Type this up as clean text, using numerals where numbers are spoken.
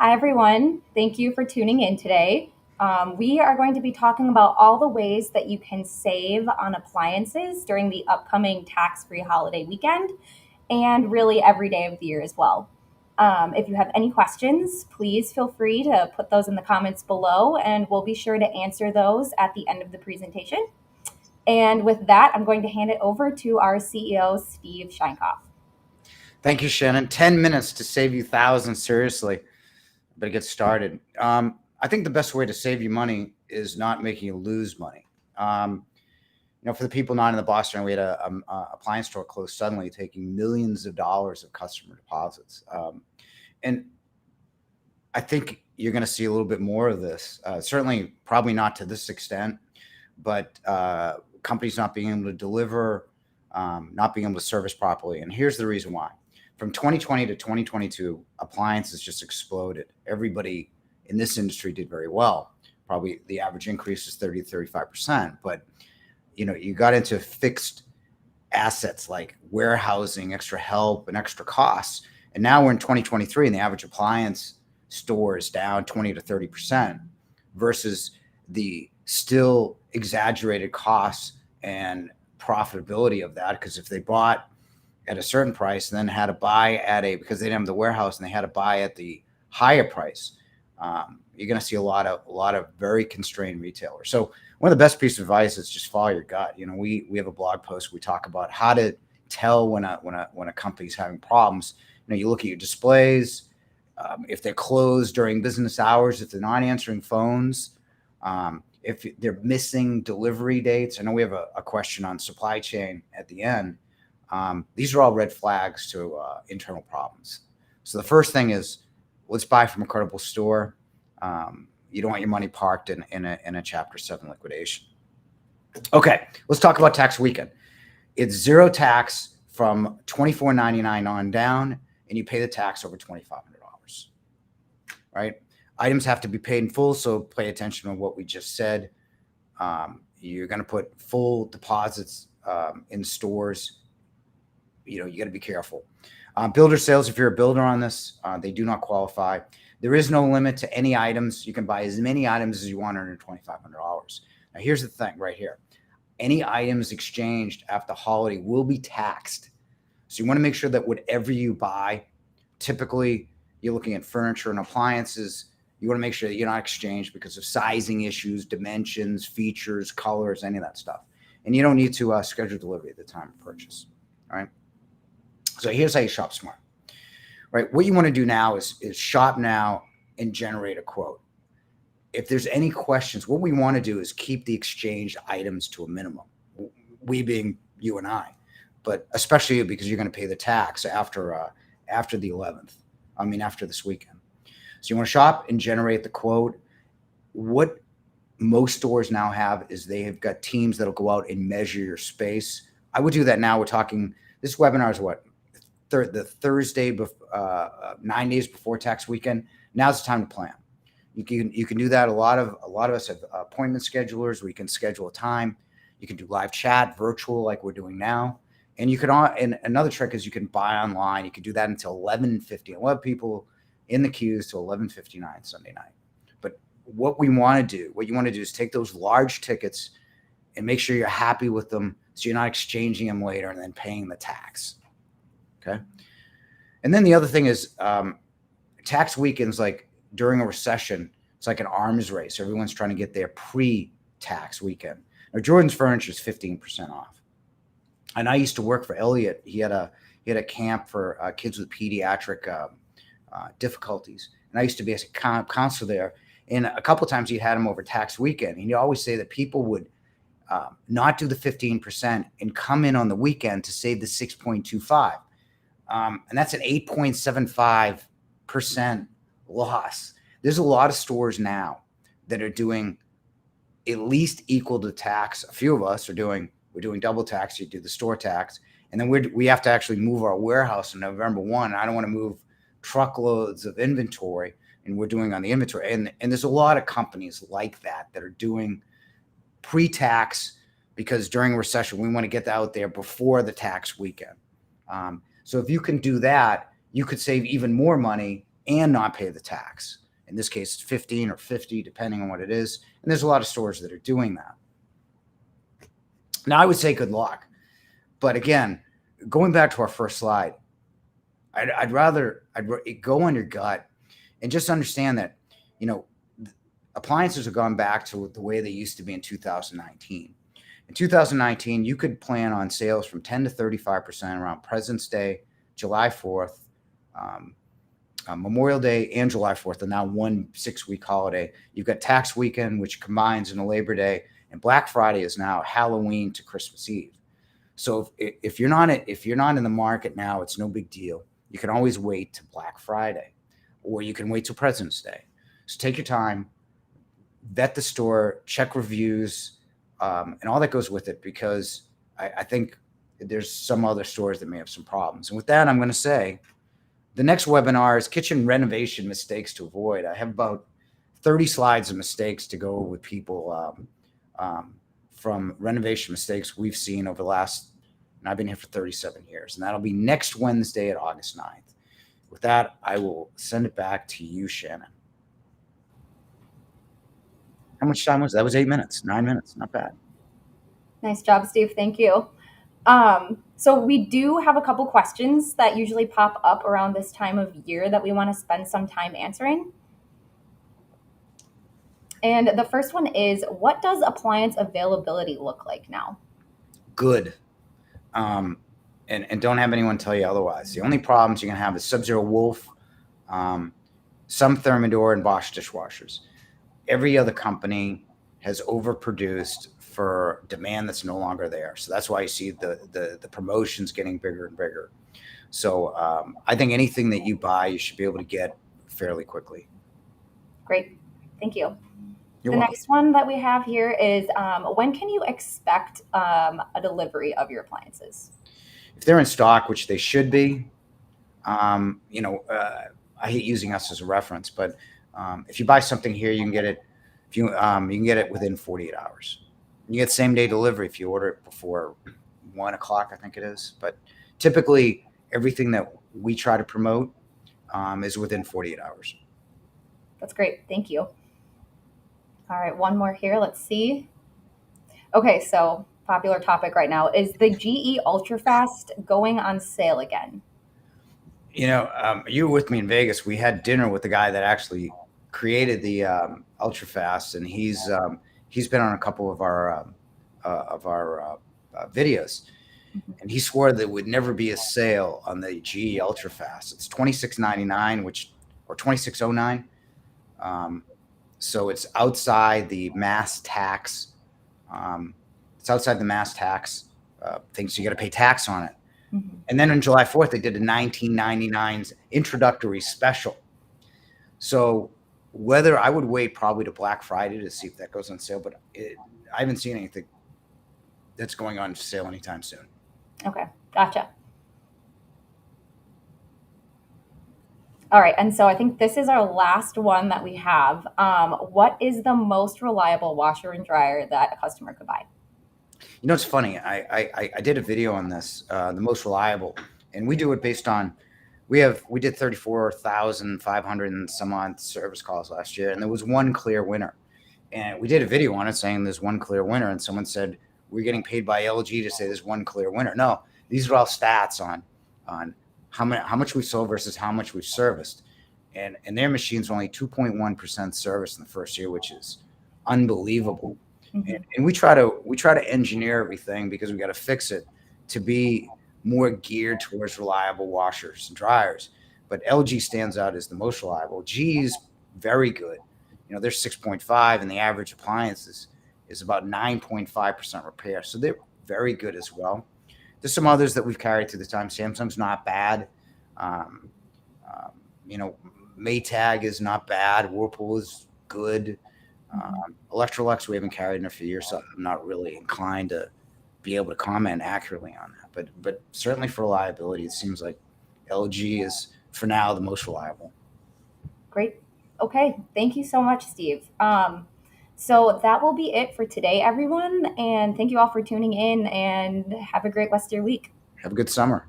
Hi, everyone. Thank you for tuning in today. We are going to be talking about all the ways that you can save on appliances during the upcoming tax free holiday weekend and really every day of the year as well. If you have any questions, please feel free to put those in the comments below, and we'll be sure to answer those at the end of the presentation. And with that, I'm going to hand it over to our CEO, Steve Scheinkoff. Thank you, Shannon. 10 minutes to save you thousands. Seriously, better get started. I think the best way to save you money is not making you lose money. For the people not in the Boston, we had a appliance store close suddenly, taking millions of dollars of customer deposits. And I think you're going to see a little bit more of this. Certainly, probably not to this extent, but companies not being able to deliver, not being able to service properly. And here's the reason why. From 2020 to 2022, appliances just exploded. Everybody in this industry did very well. Probably the average increase is 30 to 35%. But you got into fixed assets like warehousing, extra help, and extra costs. And now we're in 2023, and the average appliance store is down 20 to 30% versus the still exaggerated costs and profitability of that. Because if they bought at a certain price and then had to buy because they didn't have the warehouse and they had to buy at the higher price, you're going to see a lot of very constrained retailers. So one of the best pieces of advice is just follow your gut. We have a blog post. We talk about how to tell when a company's having problems. You look at your displays, if they're closed during business hours, if they're not answering phones, if they're missing delivery dates. I know we have a question on supply chain at the end. These are all red flags to internal problems. So the first thing is, let's buy from a credible store. You don't want your money parked in a Chapter 7 liquidation. Okay, let's talk about tax weekend. It's zero tax from $24.99 on down, and you pay the tax over $2,500, right? Items have to be paid in full, so pay attention to what we just said. You're going to put full deposits in stores. You got to be careful. Builder sales, if you're a builder on this, they do not qualify. There is no limit to any items. You can buy as many items as you want under $2,500. Now, here's the thing right here. Any items exchanged after holiday will be taxed. So you want to make sure that whatever you buy, typically you're looking at furniture and appliances, you want to make sure that you're not exchanged because of sizing issues, dimensions, features, colors, any of that stuff. And you don't need to schedule delivery at the time of purchase. All right. So here's how you shop smart, right? What you want to do now is shop now and generate a quote. If there's any questions, what we want to do is keep the exchanged items to a minimum. We being you and I, but especially because you're going to pay the tax after the 11th. After this weekend. So you want to shop and generate the quote. What most stores now have is they have got teams that'll go out and measure your space. I would do that now. We're talking, this webinar is what? The Thursday, 9 days before tax weekend. Now's the time to plan. You can do that. A lot of us have appointment schedulers. We can schedule a time. You can do live chat, virtual, like we're doing now. And and another trick is you can buy online. You can do that until 11:50. A lot of people in the queues till 11:59 Sunday night. But what you want to do is take those large tickets and make sure you're happy with them, so you're not exchanging them later and then paying the tax. Okay. And then the other thing is tax weekends, like during a recession, it's like an arms race. Everyone's trying to get their pre-tax weekend. Now, Jordan's Furniture is 15% off. And I used to work for Elliot. He had a camp for kids with pediatric difficulties, and I used to be a counselor there. And a couple of times he had him over tax weekend. And he'd always say that people would not do the 15% and come in on the weekend to save the 6.25, and that's an 8.75% loss. There's a lot of stores now that are doing at least equal to tax. A few of us we're doing double tax. You do the store tax, and then we have to actually move our warehouse on November 1. I don't want to move truckloads of inventory, and we're doing on the inventory. And there's a lot of companies like that are doing pre-tax, because during a recession, we want to get that out there before the tax weekend. So if you can do that, you could save even more money and not pay the tax. In this case, it's 15 or 50, depending on what it is. And there's a lot of stores that are doing that. Now, I would say good luck. But again, going back to our first slide, I'd rather go on your gut and just understand that, appliances have gone back to the way they used to be in 2019. In 2019, you could plan on sales from 10 to 35% around President's Day, July 4th, Memorial Day, and July 4th, and now one 6-week holiday. You've got tax weekend, which combines into Labor Day, and Black Friday is now Halloween to Christmas Eve. So if you're not in the market now, it's no big deal. You can always wait to Black Friday, or you can wait till President's Day. So take your time, vet the store, check reviews, and all that goes with it, because I think there's some other stores that may have some problems. And with that, I'm going to say the next webinar is kitchen renovation mistakes to avoid. I have about 30 slides of mistakes to go with people from renovation mistakes we've seen over the last, and I've been here for 37 years, and that'll be next Wednesday at August 9th. With that, I will send it back to you, Shannon. How much time was that? That was 8 minutes, 9 minutes, not bad. Nice job, Steve. Thank you. So we do have a couple questions that usually pop up around this time of year that we want to spend some time answering. And the first one is, what does appliance availability look like now? Good. And don't have anyone tell you otherwise. The only problems you're going to have is Sub-Zero Wolf, some Thermador, and Bosch dishwashers. Every other company has overproduced for demand that's no longer there. So that's why you see the promotions getting bigger and bigger. So I think anything that you buy, you should be able to get fairly quickly. Great. Thank you. You're The welcome. next one that we have here is, when can you expect a delivery of your appliances? If they're in stock, which they should be, I hate using us as a reference, but if you buy something here, you can get it. You can get it within 48 hours. You get same day delivery if you order it before 1 o'clock, I think it is. But typically, everything that we try to promote is within 48 hours. That's great. Thank you. All right, one more here. Let's see. Okay, so popular topic right now is the GE Ultrafast going on sale again? You were with me in Vegas. We had dinner with the guy that actually created the Ultrafast, and he's been on a couple of our videos, and he swore there would never be a sale on the GE Ultrafast. It's $26.99, or $26.09. So it's outside the mass tax. It's outside the mass tax thing, so you got to pay tax on it. Mm-hmm. And then on July 4th, they did a $19.99 introductory special. So whether I would wait probably to Black Friday to see if that goes on sale, but I haven't seen anything that's going on sale anytime soon. Okay, gotcha. All right, and so I think this is our last one that we have. What is the most reliable washer and dryer that a customer could buy? It's funny. I did a video on this, the most reliable, and we do it based on we did 34,500 and some odd service calls last year, and there was one clear winner, and we did a video on it saying there's one clear winner, and someone said we're getting paid by LG to say there's one clear winner. No, these are all stats on how much we sold versus how much we've serviced, and their machines were only 2.1% service in the first year, which is unbelievable. Mm-hmm. And we try to engineer everything because we got to fix it to be more geared towards reliable washers and dryers. But LG stands out as the most reliable. G is very good. They're 6.5, and the average appliance is about 9.5% repair. So they're very good as well. There's some others that we've carried through the time. Samsung's not bad. Maytag is not bad. Whirlpool is good. Electrolux we haven't carried in a few years, so I'm not really inclined to be able to comment accurately on that. But certainly for reliability, it seems like LG is for now the most reliable. Great. Okay. Thank you so much, Steve. So that will be it for today, everyone. And thank you all for tuning in, and have a great rest of your week. Have a good summer.